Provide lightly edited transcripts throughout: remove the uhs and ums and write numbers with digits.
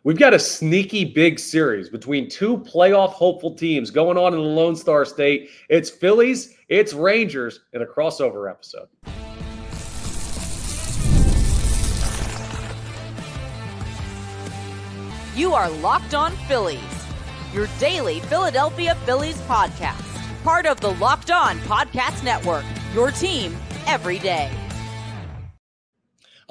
We've got a sneaky big series between two playoff hopeful teams going on in the Lone Star State. It's Phillies, it's Rangers in a crossover episode. You are Locked On Phillies, your daily Philadelphia Phillies podcast. Part of the Locked On Podcast Network, your team every day.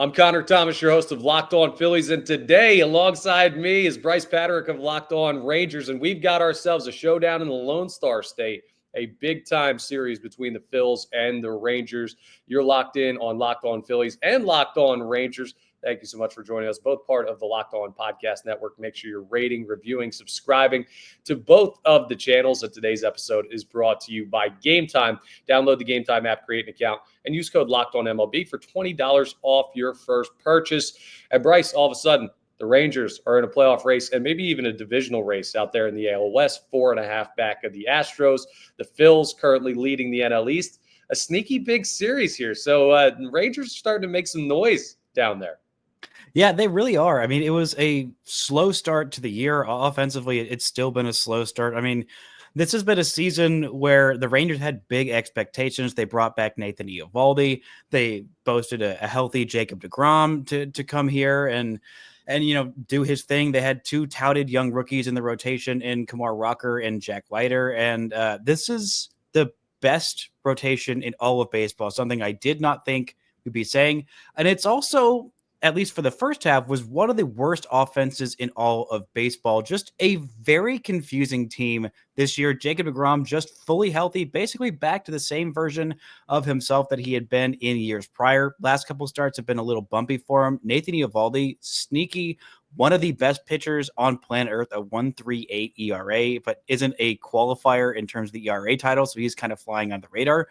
I'm Connor Thomas, your host of Locked On Phillies, and today alongside me is Brice Paterick of Locked On Rangers, and we've got ourselves a showdown in the Lone Star State, a big-time series between the Phils and the Rangers. You're locked in on Locked On Phillies and Locked On Rangers. Thank you so much for joining us, both part of the Locked On Podcast Network. Make sure you're rating, reviewing, subscribing to both of the channels. And today's episode is brought to you by Game Time. Download the Game Time app, create an account, and use code LOCKEDONMLB for $20 off your first purchase. And Brice, all of a sudden, the Rangers are in a playoff race and maybe even a divisional race out there in the AL West, 4.5 back of the Astros. The Phils currently leading the NL East. A sneaky big series here. So the Rangers are starting to make some noise down there. Yeah, they really are. I mean, it was a slow start to the year. Offensively, it's still been a slow start. I mean, this has been a season where the Rangers had big expectations. They brought back Nathan Eovaldi. They boasted a healthy Jacob deGrom to come here and do his thing. They had two touted young rookies in the rotation in Kumar Rocker and Jack Leiter. And this is the best rotation in all of baseball, something I did not think we'd be saying. And it's also, at least for the first half, was one of the worst offenses in all of baseball. Just a very confusing team this year. Jacob deGrom just fully healthy, basically back to the same version of himself that he had been in years prior. Last couple starts have been a little bumpy for him. Nathan Eovaldi, sneaky, one of the best pitchers on planet Earth, a 1.38 ERA, but isn't a qualifier in terms of the ERA title, so he's kind of flying on the radar.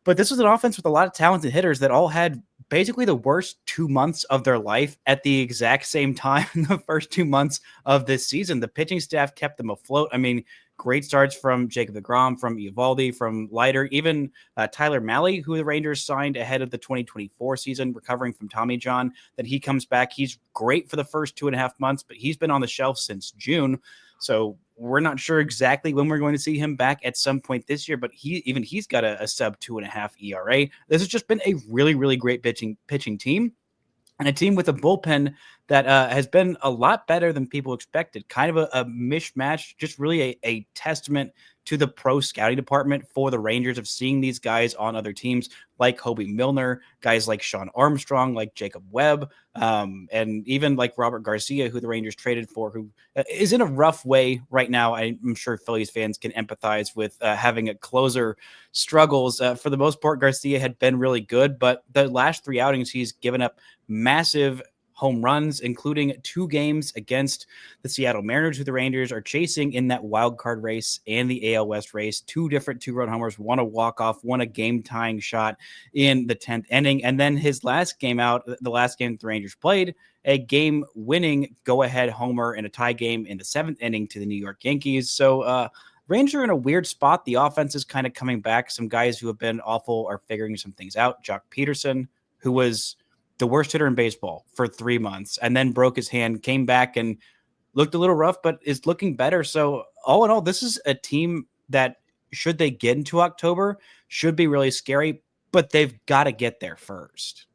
But this was an offense with a lot of talented hitters that all had basically the worst 2 months of their life at the exact same time in the first 2 months of this season. The pitching staff kept them afloat. I mean, great starts from Jacob deGrom, from Eovaldi, from Leiter, even Tyler Mahle, who the Rangers signed ahead of the 2024 season, recovering from Tommy John. Then he comes back. He's great for the first 2.5 months, but he's been on the shelf since June. So we're not sure exactly when we're going to see him back at some point this year, but he's got a sub 2.5 ERA. This has just been a really, really great pitching team, and a team with a bullpen that has been a lot better than people expected. Kind of a mishmash, just really a testament to the pro scouting department for the Rangers of seeing these guys on other teams like Hoby Milner, guys like Sean Armstrong, like Jacob Webb, and even like Robert Garcia, who the Rangers traded for, who is in a rough way right now. I'm sure Phillies fans can empathize with having a closer struggles. For the most part, Garcia had been really good, but the last 3 outings, he's given up massive home runs, including 2 games against the Seattle Mariners, who the Rangers are chasing in that wild card race and the AL West race. 2 different 2-run homers, one a walk-off, one a game-tying shot in the 10th inning. And then his last game out, the last game the Rangers played, a game-winning go-ahead homer in a tie game in the 7th inning to the New York Yankees. So Rangers are in a weird spot. The offense is kind of coming back. Some guys who have been awful are figuring some things out. Jock Peterson, who was the worst hitter in baseball for 3 months, and then broke his hand, came back and looked a little rough, but is looking better. So all in all, this is a team that, should they get into October, should be really scary, but they've got to get there first.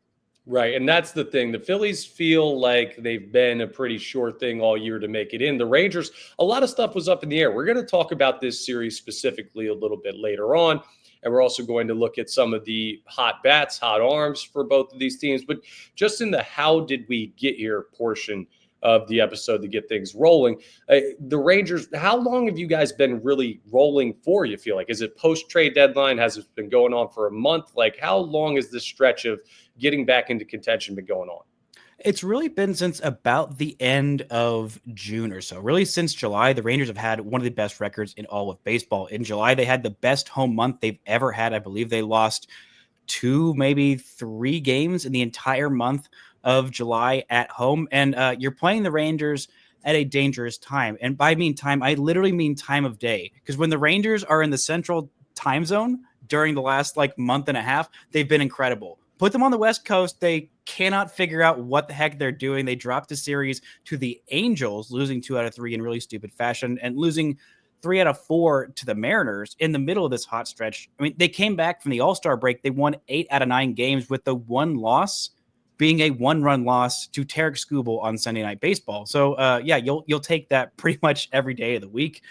Right, and that's the thing. The Phillies feel like they've been a pretty sure thing all year to make it in. The Rangers, a lot of stuff was up in the air. We're going to talk about this series specifically a little bit later on. And we're also going to look at some of the hot bats, hot arms for both of these teams. But just in the how did we get here portion of the episode to get things rolling, the Rangers, how long have you guys been really rolling for, you feel like? Is it post-trade deadline? Has it been going on for a month? Like, how long is this stretch of getting back into contention been going on? It's really been since about the end of June or so. Really, since July, the Rangers have had one of the best records in all of baseball. In July, they had the best home month they've ever had. I believe they lost 2, maybe 3 games in the entire month of July at home. And you're playing the Rangers at a dangerous time. And by time, I literally mean time of day. Because when the Rangers are in the central time zone during the last month and a half, they've been incredible. put them on the West Coast. They cannot figure out what the heck they're doing. They dropped the series to the Angels, losing 2 out of 3 in really stupid fashion, and losing 3 out of 4 to the Mariners in the middle of this hot stretch. I mean, they came back from the All-Star break. They won 8 out of 9 games, with the one loss being a 1-run loss to Paterik on Sunday Night Baseball. So, yeah, you'll take that pretty much every day of the week.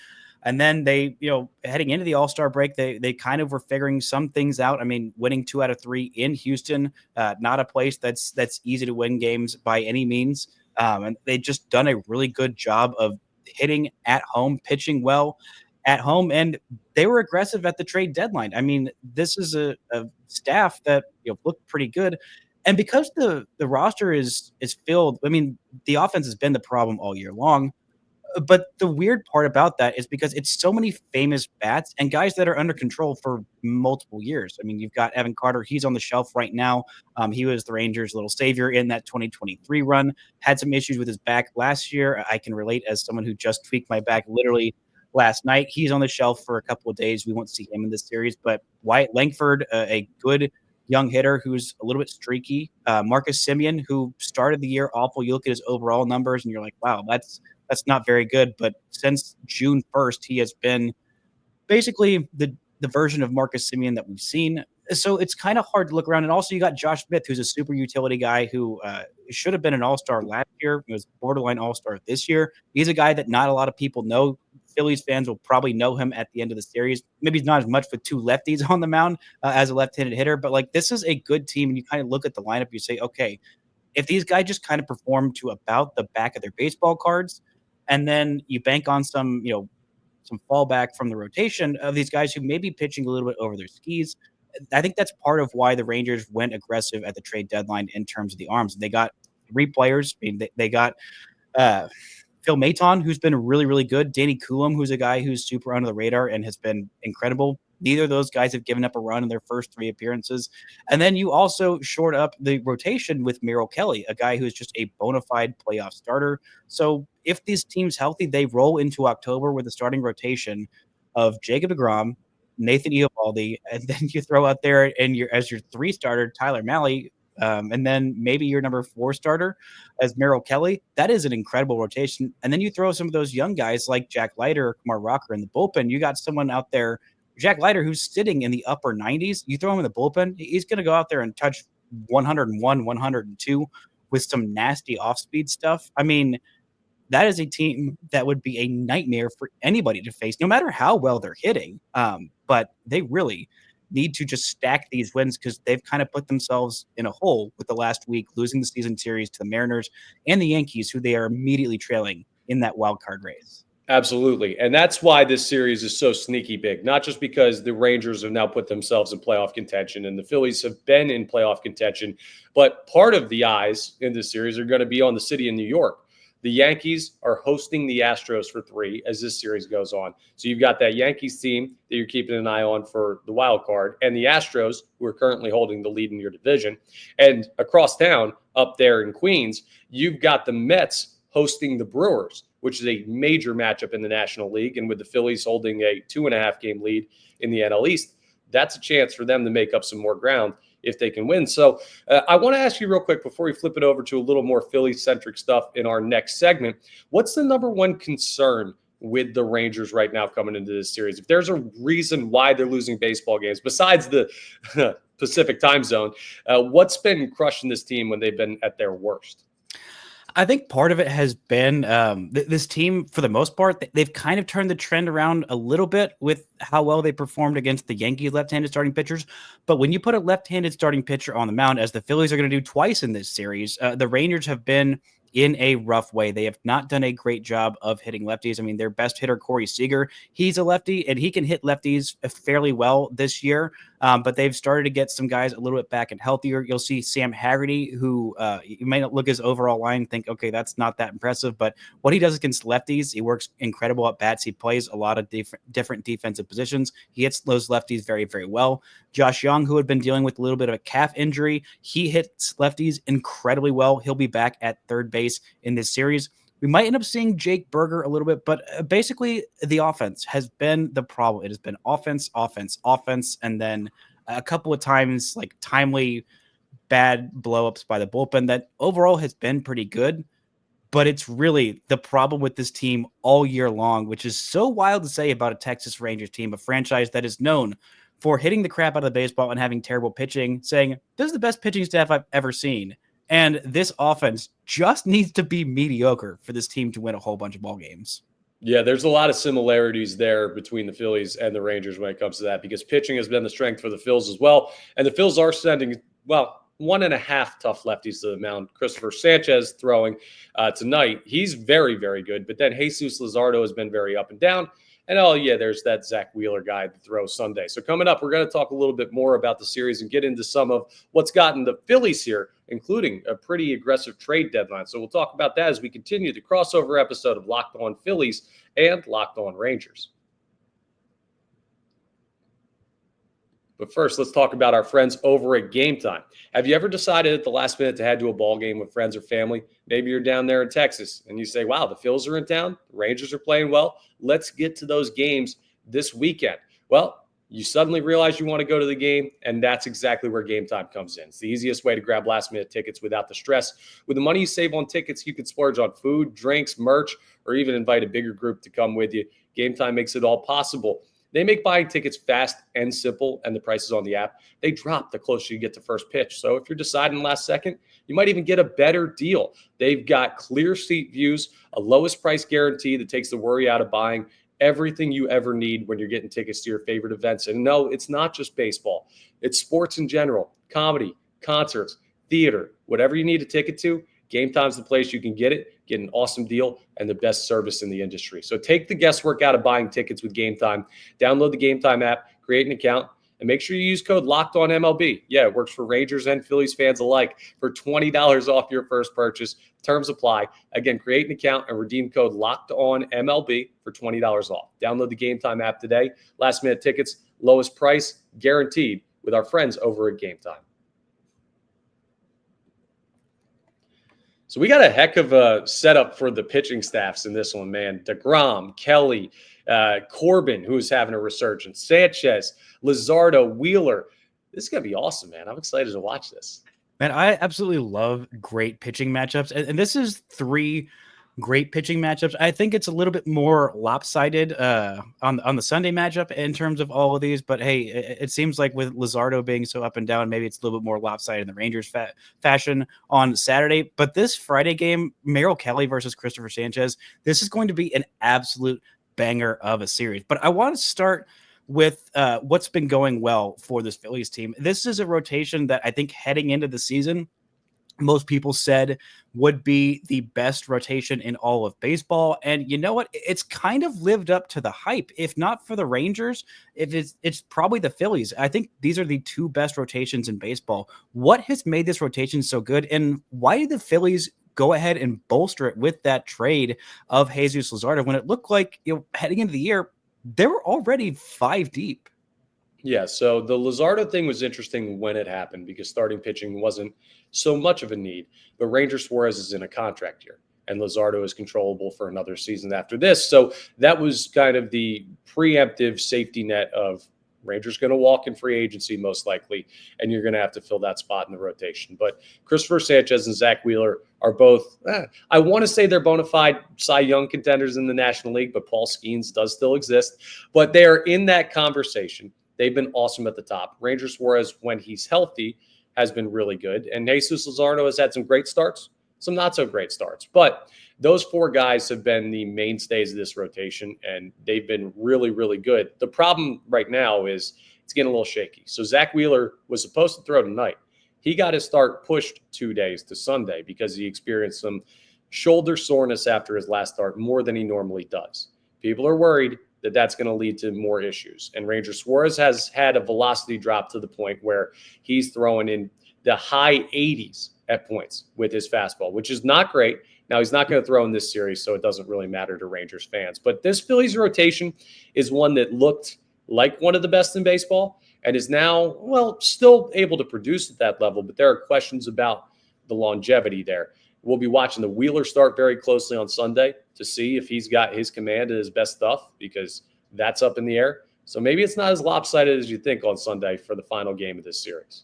And then they, heading into the All-Star break, they kind of were figuring some things out. I mean, winning 2 out of 3 in Houston, not a place that's easy to win games by any means. And they just done a really good job of hitting at home, pitching well at home, and they were aggressive at the trade deadline. I mean, this is a staff that looked pretty good. And because the roster is filled, I mean, the offense has been the problem all year long. But the weird part about that is because it's so many famous bats and guys that are under control for multiple years. I mean, you've got Evan Carter. He's on the shelf right now. He was the Rangers' little savior in that 2023 run. Had some issues with his back last year. I can relate as someone who just tweaked my back literally last night. He's on the shelf for a couple of days. We won't see him in this series. But Wyatt Langford, a good young hitter who's a little bit streaky. Marcus Semien, who started the year awful. You look at his overall numbers and you're like, wow, that's not very good. But since June 1st, he has been basically the version of Marcus Semien that we've seen. So it's kind of hard to look around. And also you got Josh Smith, who's a super utility guy who should have been an all-star last year. He was borderline all-star this year. He's a guy that not a lot of people know. Phillies fans will probably know him at the end of the series. Maybe he's not as much with 2 lefties on the mound as a left-handed hitter, but like this is a good team. And you kind of look at the lineup, you say, okay, if these guys just kind of perform to about the back of their baseball cards, and then you bank on some fallback from the rotation of these guys who may be pitching a little bit over their skis. I think that's part of why the Rangers went aggressive at the trade deadline in terms of the arms. They got 3 players. I mean, they got Phil Maton, who's been really, really good. Danny Coulomb, who's a guy who's super under the radar and has been incredible. Neither of those guys have given up a run in their first 3 appearances. And then you also shored up the rotation with Merrill Kelly, a guy who's just a bona fide playoff starter. So if these teams healthy, they roll into October with a starting rotation of Jacob deGrom, Nathan Eovaldi, and then you throw out there as your 3 starter, Tyler Mahle, and then maybe your number 4 starter as Merrill Kelly. That is an incredible rotation. And then you throw some of those young guys like Jack Leiter or Kumar Rocker in the bullpen. You got someone out there, Jack Leiter, who's sitting in the upper 90s. You throw him in the bullpen, he's going to go out there and touch 101, 102 with some nasty off-speed stuff. I mean, that is a team that would be a nightmare for anybody to face, no matter how well they're hitting. But they really need to just stack these wins because they've kind of put themselves in a hole with the last week, losing the season series to the Mariners and the Yankees, who they are immediately trailing in that wild card race. Absolutely. And that's why this series is so sneaky big, not just because the Rangers have now put themselves in playoff contention and the Phillies have been in playoff contention, but part of the eyes in this series are going to be on the city of New York. The Yankees are hosting the Astros for 3 as this series goes on. So you've got that Yankees team that you're keeping an eye on for the wild card, and the Astros, who are currently holding the lead in your division. And across town, up there in Queens, you've got the Mets hosting the Brewers, which is a major matchup in the National League. And with the Phillies holding a 2.5-game lead in the NL East, that's a chance for them to make up some more ground if they can win. So I want to ask you real quick before we flip it over to a little more Philly-centric stuff in our next segment. What's the number one concern with the Rangers right now coming into this series? If there's a reason why they're losing baseball games, besides the Pacific time zone, what's been crushing this team when they've been at their worst? I think part of it has been this team, for the most part, they've kind of turned the trend around a little bit with how well they performed against the Yankees left-handed starting pitchers. But when you put a left-handed starting pitcher on the mound, as the Phillies are going to do twice in this series, the Rangers have been in a rough way. They have not done a great job of hitting lefties. I mean, their best hitter, Corey Seager, he's a lefty, and he can hit lefties fairly well this year. But they've started to get some guys a little bit back and healthier. You'll see Sam Hagy, who you may not look his overall line and think, okay, that's not that impressive. But what he does against lefties, he works incredible at bats. He plays a lot of different defensive positions. He hits those lefties very, very well. Josh Young, who had been dealing with a little bit of a calf injury, he hits lefties incredibly well. He'll be back at third base in this series. We might end up seeing Jake Berger a little bit, but basically the offense has been the problem. It has been offense, and then a couple of times like timely bad blow-ups by the bullpen that overall has been pretty good. But it's really the problem with this team all year long, which is so wild to say about a Texas Rangers team, a franchise that is known for hitting the crap out of the baseball and having terrible pitching, saying, this is the best pitching staff I've ever seen. And this offense just needs to be mediocre for this team to win a whole bunch of ball games. Yeah, there's a lot of similarities there between the Phillies and the Rangers when it comes to that, because pitching has been the strength for the Phils as well. And the Phils are sending, 1.5 tough lefties to the mound. Christopher Sanchez throwing tonight. He's very, very good. But then Jesus Luzardo has been very up and down. And there's that Zach Wheeler guy to throw Sunday. So coming up, we're going to talk a little bit more about the series and get into some of what's gotten the Phillies here, including a pretty aggressive trade deadline. So we'll talk about that as we continue the crossover episode of Locked On Phillies and Locked On Rangers. But first, let's talk about our friends over at Game Time. Have you ever decided at the last minute to head to a ball game with friends or family? Maybe you're down there in Texas and you say, wow, the Phils are in town. The Rangers are playing well. Let's get to those games this weekend. Well, you suddenly realize you want to go to the game, and that's exactly where Game Time comes in. It's the easiest way to grab last-minute tickets without the stress. With the money you save on tickets, you can splurge on food, drinks, merch, or even invite a bigger group to come with you. Game Time makes it all possible. They make buying tickets fast and simple, and the prices on the app, they drop the closer you get to first pitch. So if you're deciding last second, you might even get a better deal. They've got clear seat views, a lowest price guarantee that takes the worry out of buying, everything you ever need when you're getting tickets to your favorite events. And no, it's not just baseball. It's sports in general, comedy, concerts, theater, whatever you need a ticket to. Game Time's the place you can get it, get an awesome deal, and the best service in the industry. So take the guesswork out of buying tickets with Game Time. Download the Game Time app, create an account, and make sure you use code LOCKEDONMLB. Yeah, it works for Rangers and Phillies fans alike for $20 off your first purchase. Terms apply. Again, create an account and redeem code LOCKEDONMLB for $20 off. Download the Game Time app today. Last-minute tickets, lowest price, guaranteed with our friends over at Game Time. So we got a heck of a setup for the pitching staffs in this one, man. DeGrom, Kelly, Corbin, who's having a resurgence, Sanchez, Luzardo, Wheeler. This is going to be awesome, man. I'm excited to watch this. Man, I absolutely love great pitching matchups. And this is 3 great pitching matchups. I think it's a little bit more lopsided on the Sunday matchup in terms of all of these. But hey, it seems like with Luzardo being so up and down, maybe it's a little bit more lopsided in the Rangers fashion on Saturday. But this Friday game, Merrill Kelly versus Christopher Sanchez, this is going to be an absolute banger of a series. But I want to start with what's been going well for this Phillies team. This is a rotation that I think heading into the season, most people said would be the best rotation in all of baseball. And you know what? It's kind of lived up to the hype. If not for the Rangers, it's probably the Phillies. I think these are the 2 best rotations in baseball. What has made this rotation so good? And why did the Phillies go ahead and bolster it with that trade of Jesus Luzardo when it looked like, heading into the year, they were already 5 deep? Yeah, so the Luzardo thing was interesting when it happened because starting pitching wasn't so much of a need. But Ranger Suarez is in a contract year, and Luzardo is controllable for another season after this. So that was kind of the preemptive safety net of Rangers going to walk in free agency most likely, and you're going to have to fill that spot in the rotation. But Christopher Sanchez and Zach Wheeler are both, I want to say they're bona fide Cy Young contenders in the National League, but Paul Skeens does still exist. But they are in that conversation. They've been awesome at the top. Ranger Suarez, when he's healthy, has been really good. And Jesus Luzardo has had some great starts, some not so great starts. But those 4 guys have been the mainstays of this rotation, and they've been really, really good. The problem right now is it's getting a little shaky. So Zach Wheeler was supposed to throw tonight. He got his start pushed 2 days to Sunday because he experienced some shoulder soreness after his last start, more than he normally does. People are worried that that's going to lead to more issues. And Ranger Suarez has had a velocity drop to the point where he's throwing in the high 80s at points with his fastball, which is not great. Now, he's not going to throw in this series, so it doesn't really matter to Rangers fans. But this Phillies rotation is one that looked like one of the best in baseball and is now, still able to produce at that level. But there are questions about the longevity there. We'll be watching the Wheeler start very closely on Sunday to see if he's got his command and his best stuff, because that's up in the air. So maybe it's not as lopsided as you think on Sunday for the final game of this series.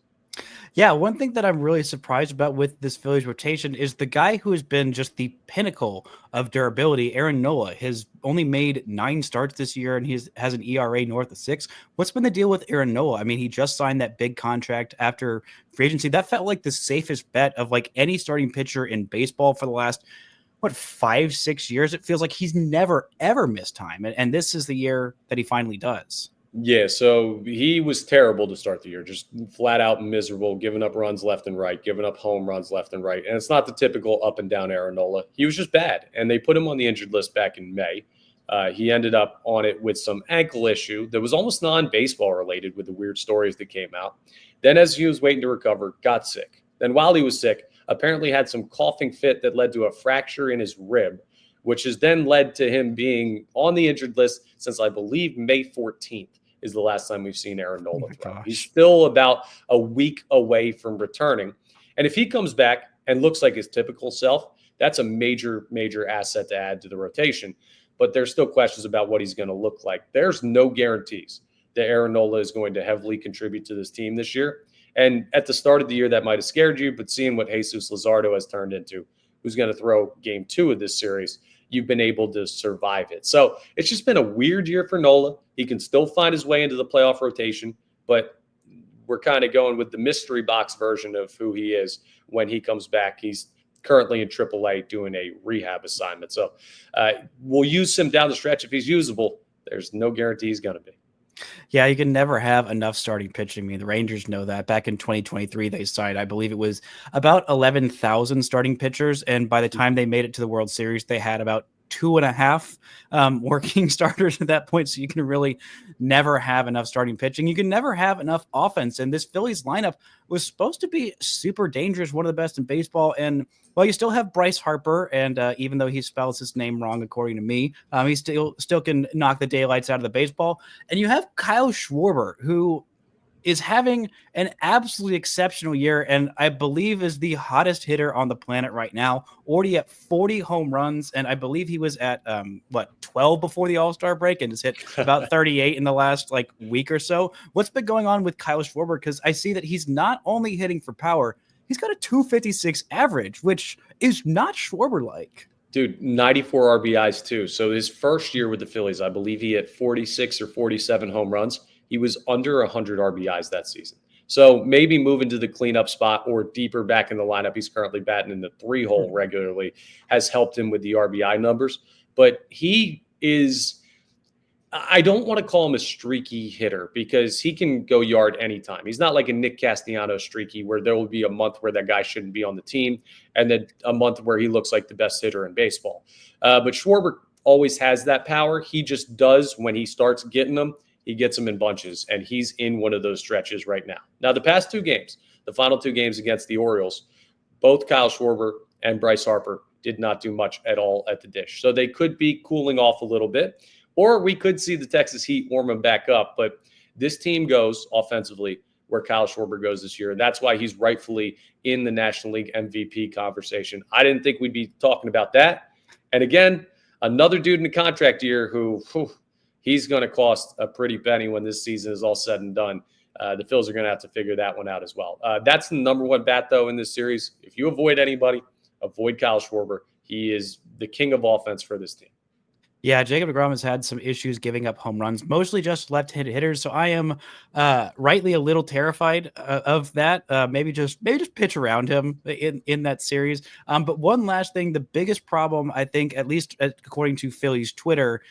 Yeah, one thing that I'm really surprised about with this Phillies rotation is the guy who has been just the pinnacle of durability, Aaron Nola, has only made 9 starts this year and has an ERA north of 6. What's been the deal with Aaron Nola? I mean, he just signed that big contract after free agency. That felt like the safest bet of like any starting pitcher in baseball for the last 5-6 years. It feels like he's never ever missed time, and this is the year that he finally does. Yeah, so he was terrible to start the year, just flat out miserable, giving up runs left and right, giving up home runs left and right. And it's not the typical up and down Aaron Nola. He was just bad. And they put him on the injured list back in May. He ended up on it with some ankle issue that was almost non-baseball related with the weird stories that came out. Then as he was waiting to recover, got sick. Then while he was sick, apparently had some coughing fit that led to a fracture in his rib, which has then led to him being on the injured list since I believe May 14th. Is the last time we've seen Aaron Nola throw. He's still about a week away from returning. And if he comes back and looks like his typical self, that's a major, major asset to add to the rotation. But there's still questions about what he's going to look like. There's no guarantees that Aaron Nola is going to heavily contribute to this team this year. And at the start of the year, that might have scared you, but seeing what Jesus Luzardo has turned into, who's going to throw game 2 of this series, you've been able to survive it. So it's just been a weird year for Nola. He can still find his way into the playoff rotation, but we're kind of going with the mystery box version of who he is when he comes back. He's currently in AAA doing a rehab assignment. So we'll use him down the stretch if he's usable. There's no guarantee he's going to be. Yeah, you can never have enough starting pitching. I mean, the Rangers know that. Back in 2023, they signed, I believe it was about 11,000 starting pitchers. And by the time they made it to the World Series, they had about 2.5 working starters at that point. So you can really never have enough starting pitching. You can never have enough offense. And this Phillies lineup was supposed to be super dangerous, one of the best in baseball. And well, you still have Brice Harper, and even though he spells his name wrong, according to me, he still can knock the daylights out of the baseball. And you have Kyle Schwarber, who is having an absolutely exceptional year, and I believe is the hottest hitter on the planet right now, already at 40 home runs, and I believe he was at 12 before the All-Star break and has hit about 38 in the last week or so. What's been going on with Kyle Schwarber? Because I see that he's not only hitting for power, he's got a 256 average, which is not Schwarber-like. Dude, 94 RBIs too. So his first year with the Phillies, I believe he hit 46 or 47 home runs. He was under 100 RBIs that season. So maybe moving to the cleanup spot or deeper back in the lineup, he's currently batting in the 3-hole regularly, has helped him with the RBI numbers. But he is, I don't want to call him a streaky hitter because he can go yard anytime. He's not like a Nick Castellanos streaky where there will be a month where that guy shouldn't be on the team and then a month where he looks like the best hitter in baseball. But Schwarber always has that power. He just does when he starts getting them. He gets them in bunches, and he's in one of those stretches right now. Now, the past 2 games, the final 2 games against the Orioles, both Kyle Schwarber and Brice Harper did not do much at all at the dish. So they could be cooling off a little bit, or we could see the Texas Heat warm them back up. But this team goes offensively where Kyle Schwarber goes this year, and that's why he's rightfully in the National League MVP conversation. I didn't think we'd be talking about that. And again, another dude in the contract year who he's going to cost a pretty penny when this season is all said and done. The Phils are going to have to figure that one out as well. That's the number one bat, though, in this series. If you avoid anybody, avoid Kyle Schwarber. He is the king of offense for this team. Yeah, Jacob deGrom has had some issues giving up home runs, mostly just left-handed hitters. So I am rightly a little terrified of that. Maybe just pitch around him in that series. But one last thing, the biggest problem, I think, at least according to Phillies Twitter,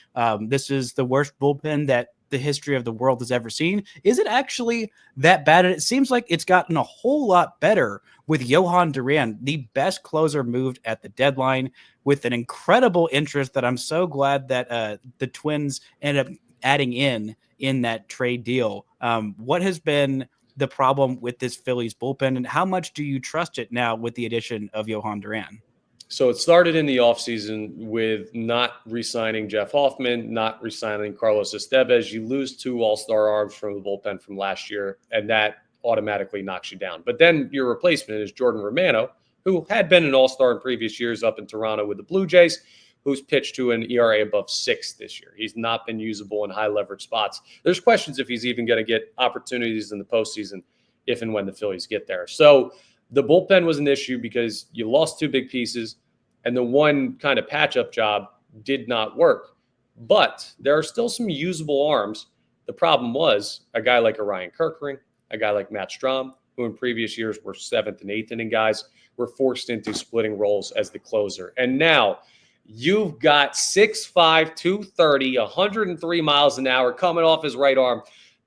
this is the worst bullpen that the history of the world has ever seen. Is it actually that bad? And it seems like it's gotten a whole lot better with Jhoan Duran, the best closer moved at the deadline, with an incredible interest that I'm so glad that the Twins ended up adding in that trade deal. What has been the problem with this Phillies bullpen, and how much do you trust it now with the addition of Jhoan Duran? So it started in the offseason with not re-signing Jeff Hoffman, not re-signing Carlos Estevez. You lose 2 all-star arms from the bullpen from last year, and that automatically knocks you down. But then your replacement is Jordan Romano, who had been an all-star in previous years up in Toronto with the Blue Jays, who's pitched to an ERA above 6 this year. He's not been usable in high-leverage spots. There's questions if he's even going to get opportunities in the postseason if and when the Phillies get there. So the bullpen was an issue because you lost two big pieces, and the one kind of patch-up job did not work. But there are still some usable arms. The problem was a guy like Orion Kerkering, a guy like Matt Strahm, who in previous years were 7th and 8th inning guys, were forced into splitting roles as the closer. And now you've got 6'5", 230, 103 miles an hour coming off his right arm,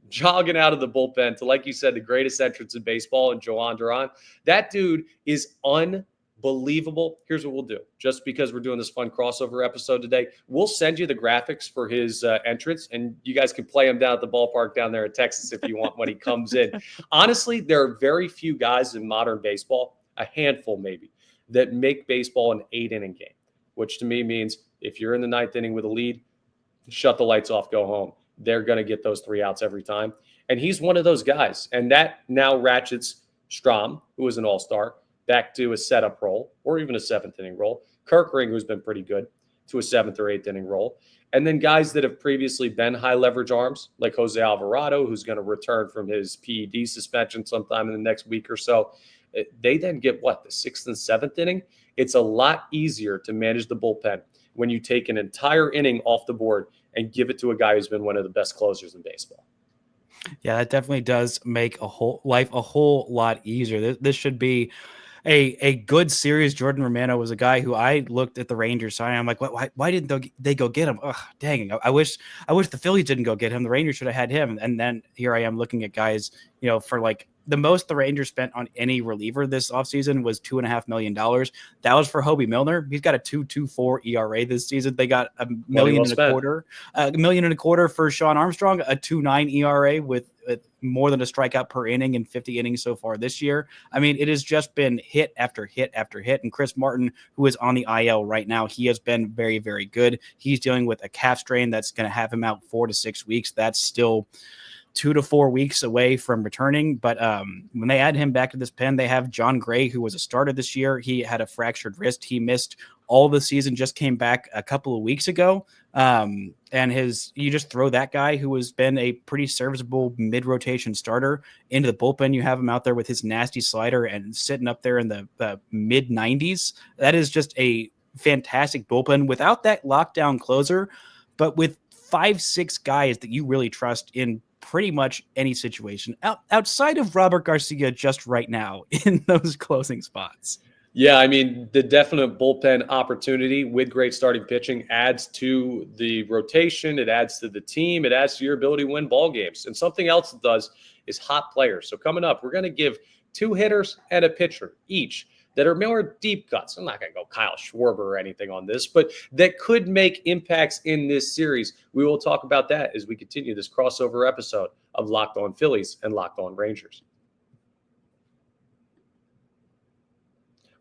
jogging out of the bullpen to, like you said, the greatest entrance in baseball, and Joan Duran. That dude is unbelievable. Here's what we'll do. Just because we're doing this fun crossover episode today, we'll send you the graphics for his entrance, and you guys can play him down at the ballpark down there in Texas if you want when he comes in. Honestly, there are very few guys in modern baseball, a handful maybe, that make baseball an 8-inning game, which to me means if you're in the 9th inning with a lead, shut the lights off, go home. They're going to get those 3 outs every time. And he's one of those guys. And that now ratchets Strahm, who is an all-star, back to a setup role or even a 7th inning role. Kerkering, who's been pretty good, to a 7th or 8th inning role. And then guys that have previously been high leverage arms, like Jose Alvarado, who's going to return from his PED suspension sometime in the next week or so. They then get the 6th and 7th inning. It's a lot easier to manage the bullpen when you take an entire inning off the board and give it to a guy who's been one of the best closers in baseball. Yeah, that definitely does make life a whole lot easier. This should be a good series. Jordan Romano was a guy who I looked at the Rangers side. I'm like, why didn't they go get him? Ugh, dang! I wish the Phillies didn't go get him. The Rangers should have had him. And then here I am looking at guys, for like the most the Rangers spent on any reliever this offseason was $2.5 million. That was for Hobie Milner. He's got a 2.24 ERA this season. They got $1.25 million for Sean Armstrong, a 2.9 ERA with more than a strikeout per inning in 50 innings so far this year. I mean, it has just been hit after hit after hit. And Chris Martin, who is on the IL right now, he has been very, very good. He's dealing with a calf strain that's going to have him out 4 to 6 weeks. That's still 2 to 4 weeks away from returning. But when they add him back to this pen, they have John Gray, who was a starter this year. He had a fractured wrist. He missed all the season, just came back a couple of weeks ago. And you just throw that guy who has been a pretty serviceable mid-rotation starter into the bullpen. You have him out there with his nasty slider and sitting up there in the mid-90s. That is just a fantastic bullpen without that lockdown closer, but with 5-6 guys that you really trust in pretty much any situation outside of Robert Garcia just right now in those closing spots. Yeah, I mean, the definite bullpen opportunity with great starting pitching adds to the rotation. It adds to the team. It adds to your ability to win ball games. And something else it does is hot players. So coming up, we're going to give 2 hitters and a pitcher each that are more deep cuts. I'm not going to go Kyle Schwarber or anything on this, but that could make impacts in this series. We will talk about that as we continue this crossover episode of Locked On Phillies and Locked On Rangers.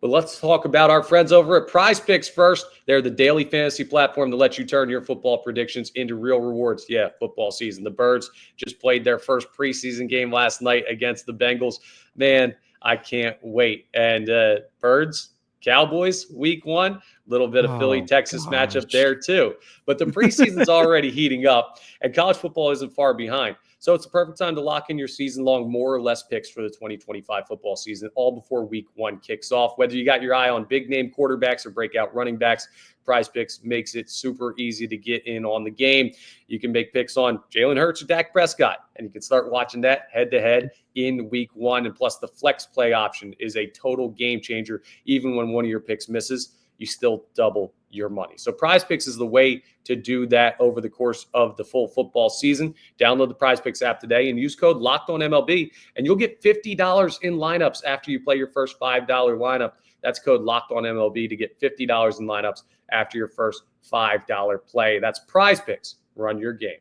But let's talk about our friends over at Prize Picks first. They're the daily fantasy platform that lets you turn your football predictions into real rewards. Yeah, football season. The Birds just played their first preseason game last night against the Bengals. Man, I can't wait. And Birds, Cowboys, week 1, little bit of Philly-Texas matchup there too. But the preseason's already heating up, and college football isn't far behind. So it's the perfect time to lock in your season-long more or less picks for the 2025 football season, all before week 1 kicks off. Whether you got your eye on big-name quarterbacks or breakout running backs, Prize Picks makes it super easy to get in on the game. You can make picks on Jalen Hurts or Dak Prescott, and you can start watching that head-to-head in week 1. And plus, the flex play option is a total game changer. Even when one of your picks misses, you still double your money. So Prize Picks is the way to do that over the course of the full football season. Download the Prize Picks app today and use code LOCKEDONMLB, and you'll get $50 in lineups after you play your first $5 lineup. That's code LOCKEDONMLB to get $50 in lineups after your first $5 play. That's Prize Picks. Run your game.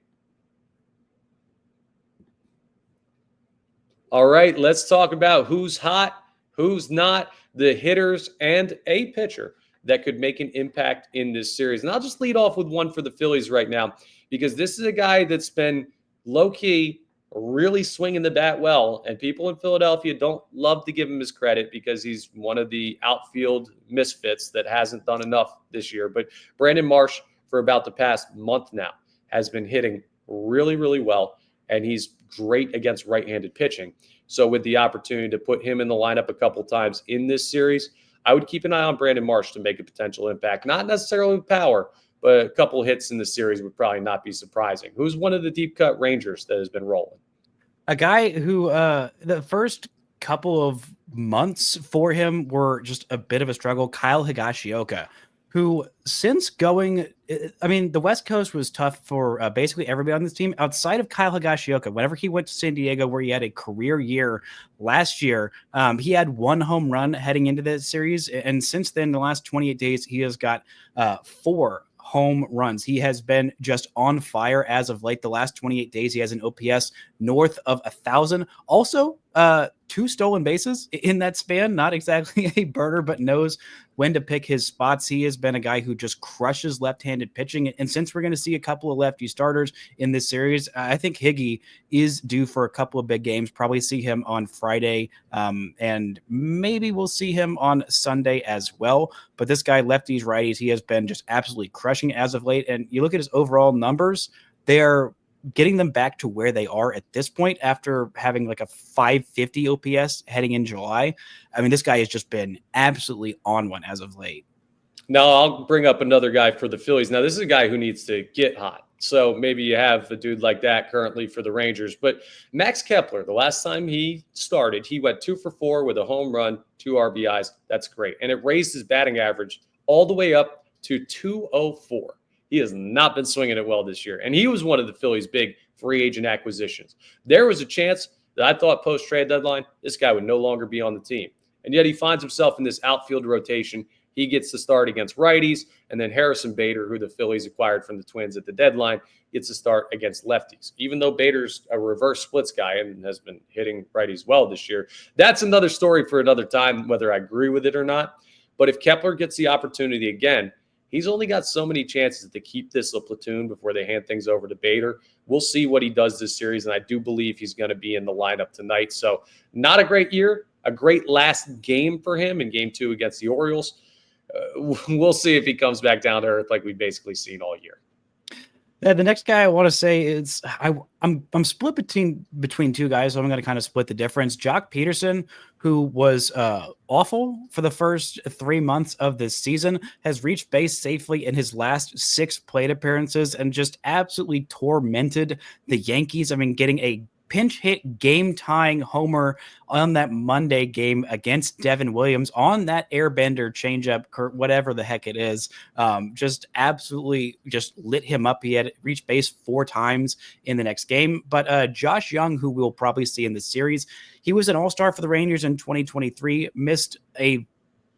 All right, let's talk about who's hot, who's not, the hitters and a pitcher that could make an impact in this series. And I'll just lead off with one for the Phillies right now, because this is a guy that's been low-key really swinging the bat well, and people in Philadelphia don't love to give him his credit because he's one of the outfield misfits that hasn't done enough this year. But Brandon Marsh, for about the past month now, has been hitting really, really well. and he's great against right-handed pitching. So with the opportunity to put him in the lineup a couple times in this series, I would keep an eye on Brandon Marsh to make a potential impact. Not necessarily with power, but a couple hits in the series would probably not be surprising. Who's one of the deep-cut Rangers that has been rolling? A guy who the first couple of months for him were just a bit of a struggle, Kyle Higashioka, who since going, I mean, the West Coast was tough for basically everybody on this team outside of Kyle Higashioka. Whenever he went to San Diego, where he had a career year last year, he had 1 home run heading into this series. And since then, the last 28 days, he has got 4 home runs. He has been just on fire as of late. The last 28 days, he has an OPS north of 1,000. Also, 2 stolen bases in that span. Not exactly a burner, but knows when to pick his spots. He has been a guy who just crushes left-handed pitching. And since we're going to see a couple of lefty starters in this series, I think Hagy is due for a couple of big games. Probably see him on Friday, and maybe we'll see him on Sunday as well. But this guy, lefties, righties, he has been just absolutely crushing as of late. And you look at his overall numbers, they are getting them back to where they are at this point after having like a 550 OPS heading in July. I mean, this guy has just been absolutely on one as of late. Now, I'll bring up another guy for the Phillies. Now, this is a guy who needs to get hot. So maybe you have a dude like that currently for the Rangers. But Max Kepler, the last time he started, he went 2 for 4 with a home run, 2 RBIs. That's great. And it raised his batting average all the way up to 204. He has not been swinging it well this year. And he was one of the Phillies' big free agent acquisitions. There was a chance that I thought post-trade deadline, this guy would no longer be on the team. And yet he finds himself in this outfield rotation. He gets to start against righties, and then Harrison Bader, who the Phillies acquired from the Twins at the deadline, gets to start against lefties. Even though Bader's a reverse splits guy and has been hitting righties well this year, that's another story for another time, whether I agree with it or not. But if Kepler gets the opportunity again, he's only got so many chances to keep this a platoon before they hand things over to Bader. We'll see what he does this series, and I do believe he's going to be in the lineup tonight. So not a great year, a great last game for him in Game 2 against the Orioles. We'll see if he comes back down to earth like we've basically seen all year. The next guy I want to say is I'm split between 2 guys, so I'm going to kind of split the difference. Jock Peterson, who was awful for the first 3 months of this season, has reached base safely in his last 6 plate appearances and just absolutely tormented the Yankees. I mean, getting a pinch hit game-tying homer on that Monday game against Devin Williams on that airbender changeup, whatever the heck it is. Just absolutely just lit him up. He had reached base 4 times in the next game. But Josh Young, who we'll probably see in the series, he was an all-star for the Rangers in 2023, missed a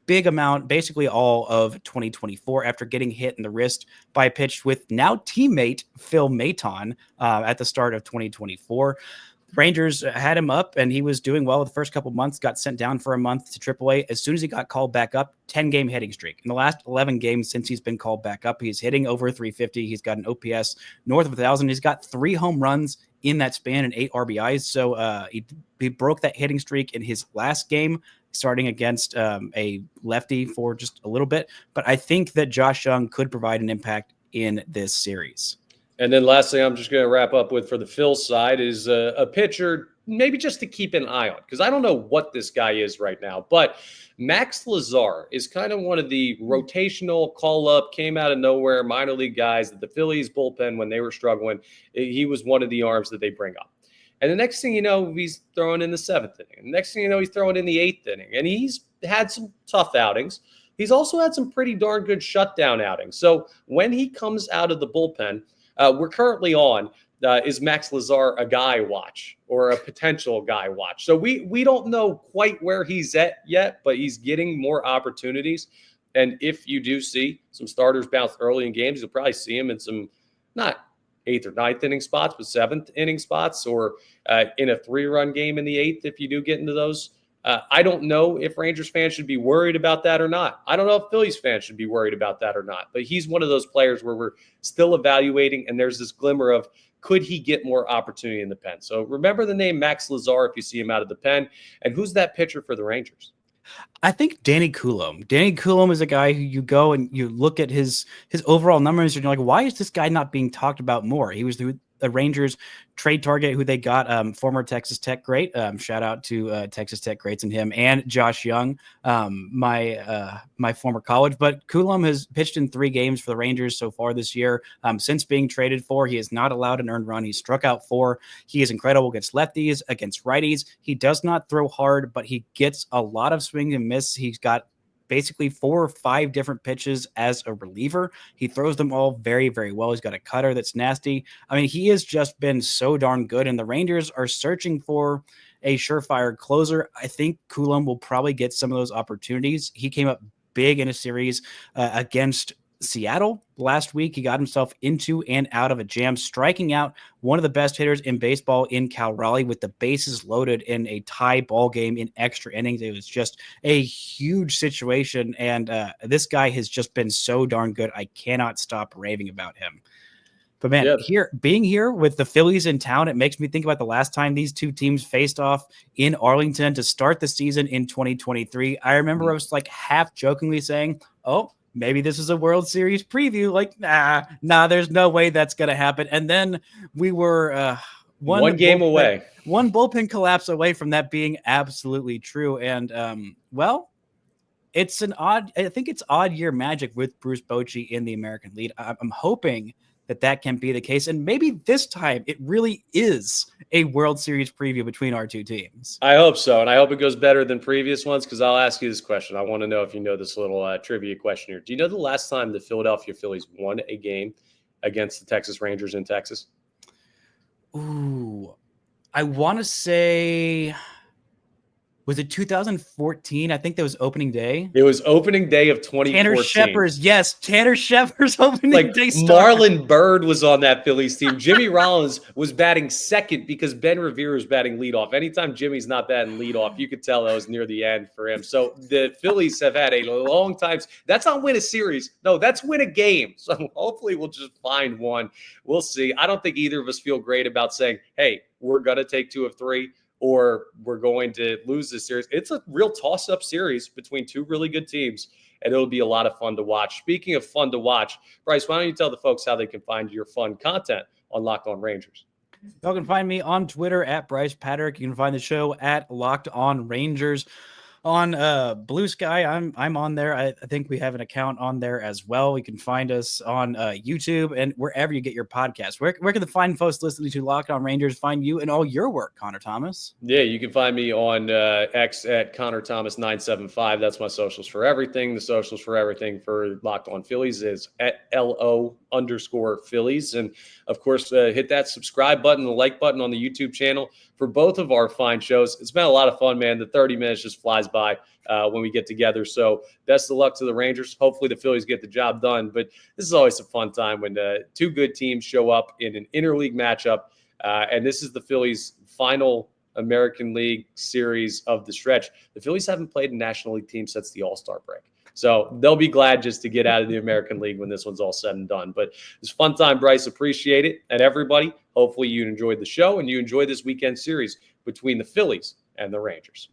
big amount, basically all of 2024, after getting hit in the wrist by a pitch with now teammate Phil Maton at the start of 2024. Rangers had him up, and he was doing well the first couple months, got sent down for a month to AAA. As soon as he got called back up, 10-game hitting streak. In the last 11 games since he's been called back up, he's hitting over 350. He's got an OPS north of 1,000. He's got 3 home runs in that span and 8 RBIs. So he broke that hitting streak in his last game, starting against a lefty for just a little bit. But I think that Josh Young could provide an impact in this series. And then lastly, I'm just going to wrap up with for the Phil's side is a pitcher, maybe just to keep an eye on, because I don't know what this guy is right now. But Max Lazar is kind of one of the rotational call-up, came out of nowhere, minor league guys that the Phillies bullpen, when they were struggling, he was one of the arms that they bring up. And the next thing you know, he's throwing in the 7th inning. And the next thing you know, he's throwing in the 8th inning. And he's had some tough outings. He's also had some pretty darn good shutdown outings. So when he comes out of the bullpen, we're currently on, is Max Lazar a guy watch or a potential guy watch? So we don't know quite where he's at yet, but he's getting more opportunities. And if you do see some starters bounce early in games, you'll probably see him in some, not 8th or 9th inning spots, but 7th inning spots, or in a 3-run game in the 8th if you do get into those. I don't know if Rangers fans should be worried about that or not. I don't know if Phillies fans should be worried about that or not. But he's one of those players where we're still evaluating, and there's this glimmer of could he get more opportunity in the pen. So remember the name Max Lazar if you see him out of the pen. And who's that pitcher for the Rangers? I think Danny Coulomb. Danny Coulomb is a guy who you go and you look at his overall numbers and you're like, why is this guy not being talked about more? He was the Rangers trade target who they got, former Texas Tech great. Shout out to Texas Tech greats and him and Josh Young, my former college. But Coulomb has pitched in 3 games for the Rangers so far this year. Since being traded for, he has not allowed an earned run. He struck out 4. He is incredible against lefties, against righties. He does not throw hard, but he gets a lot of swing and miss. He's got basically 4 or 5 different pitches as a reliever. He throws them all very, very well. He's got a cutter that's nasty. I mean, he has just been so darn good, and the Rangers are searching for a surefire closer. I think Coulomb will probably get some of those opportunities. He came up big in a series against Seattle last week. He got himself into and out of a jam, striking out one of the best hitters in baseball in Cal Raleigh with the bases loaded in a tie ball game in extra innings. It was just a huge situation, and this guy has just been so darn good. I cannot stop raving about him. But man, being here with the Phillies in town, it makes me think about the last time these two teams faced off in Arlington to start the season in 2023. I remember I was like half jokingly saying, "Oh, maybe this is a World Series preview." Like, nah, there's no way that's going to happen. And then we were one game away, one bullpen collapse away from that being absolutely true. And well, it's I think it's odd year magic with Bruce Bochy in the American League. I'm hoping that can be the case. And maybe this time it really is a World Series preview between our two teams. I hope so. And I hope it goes better than previous ones, because I'll ask you this question. I want to know if you know this little trivia question here. Do you know the last time the Philadelphia Phillies won a game against the Texas Rangers in Texas? Ooh, I want to say, was it 2014? I think that was opening day. It was opening day of 2014. Tanner Shepard's, yes. Tanner Shepard's opening day start. Marlon Byrd was on that Phillies team. Jimmy Rollins was batting second because Ben Revere was batting leadoff. Anytime Jimmy's not batting leadoff, you could tell that was near the end for him. So the Phillies have had a long time. That's not win a series. No, that's win a game. So hopefully we'll just find one. We'll see. I don't think either of us feel great about saying, hey, we're going to take 2 of 3. Or we're going to lose this series. It's a real toss-up series between 2 really good teams, and it'll be a lot of fun to watch. Speaking of fun to watch, Brice, why don't you tell the folks how they can find your fun content on Locked On Rangers? Y'all can find me on Twitter at Brice Paterick. You can find the show at Locked On Rangers. On Blue Sky, I'm on there. I think we have an account on there as well. You can find us on YouTube and wherever you get your podcasts. Where can the fine folks listening to Locked On Rangers find you and all your work, Connor Thomas? Yeah, you can find me on X at Connor Thomas 975. That's my socials for everything. The socials for everything for Locked On Phillies is at LO_Phillies. And of course, hit that subscribe button, the like button on the YouTube channel for both of our fine shows. It's been a lot of fun, man. The 30 minutes just flies by when we get together. So best of luck to the Rangers. Hopefully the Phillies get the job done. But this is always a fun time when 2 good teams show up in an interleague matchup. And this is the Phillies' final American League series of the stretch. The Phillies haven't played a National League team since the All-Star break. So they'll be glad just to get out of the American League when this one's all said and done. But it's a fun time, Brice. Appreciate it. And everybody, hopefully you enjoyed the show and you enjoyed this weekend series between the Phillies and the Rangers.